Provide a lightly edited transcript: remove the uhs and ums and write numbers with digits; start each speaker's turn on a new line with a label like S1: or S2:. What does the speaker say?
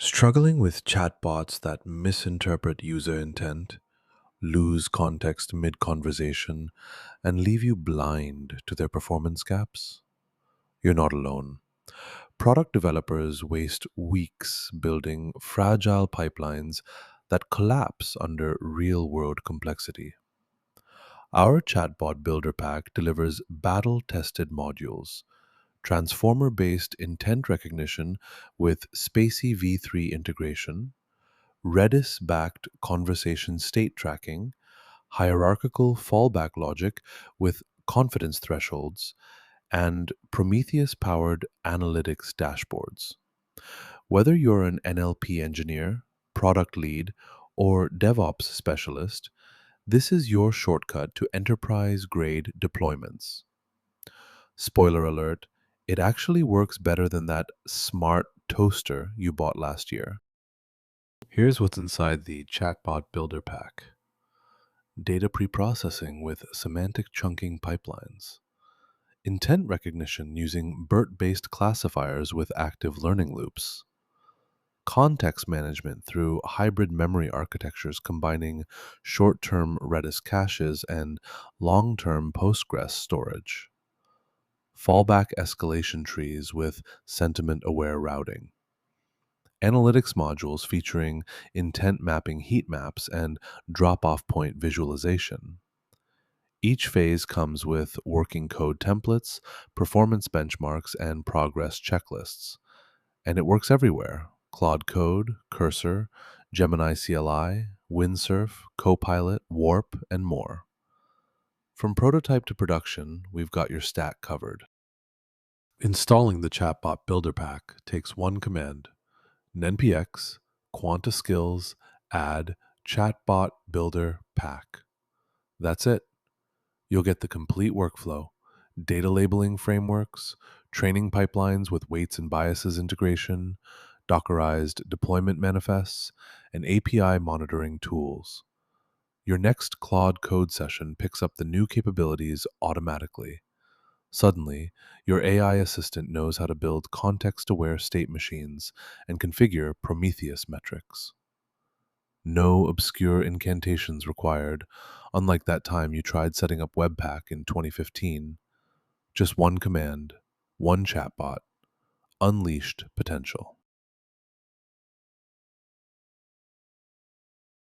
S1: Struggling with chatbots that misinterpret user intent, lose context mid conversation, and leave you blind to their performance gaps? You're not alone. Product developers waste weeks building fragile pipelines that collapse under real world complexity. Our Chatbot Builder Pack delivers battle tested modules, transformer based intent recognition with Spacey V3 integration, Redis backed conversation state tracking, hierarchical fallback logic with confidence thresholds, and Prometheus powered analytics dashboards. Whether you're an NLP engineer, product lead, or DevOps specialist, this is your shortcut to enterprise grade deployments. Spoiler alert, it actually works better than that smart toaster you bought last year. Here's what's inside the Chatbot Builder Pack: data preprocessing with semantic chunking pipelines, intent recognition using BERT based classifiers with active learning loops, context management through hybrid memory architectures combining short term Redis caches and long term Postgres storage, fallback escalation trees with sentiment aware routing, analytics modules featuring intent mapping heat maps and drop off point visualization. Each phase comes with working code templates, performance benchmarks, and progress checklists. And it works everywhere: Claude Code, Cursor, Gemini CLI, Windsurf, Copilot, Warp, and more. From prototype to production, we've got your stack covered. Installing the Chatbot Builder Pack takes one command: npx quanta-skills add chatbot-builder-pack. That's it. You'll get the complete workflow: data labeling frameworks, training pipelines with weights and biases integration, Dockerized deployment manifests, and API monitoring tools. Your next Claude code session picks up the new capabilities automatically. Suddenly, your AI assistant knows how to build context aware state machines and configure Prometheus metrics. No obscure incantations required, unlike that time you tried setting up Webpack in 2015. Just one command, one chatbot, unleashed potential.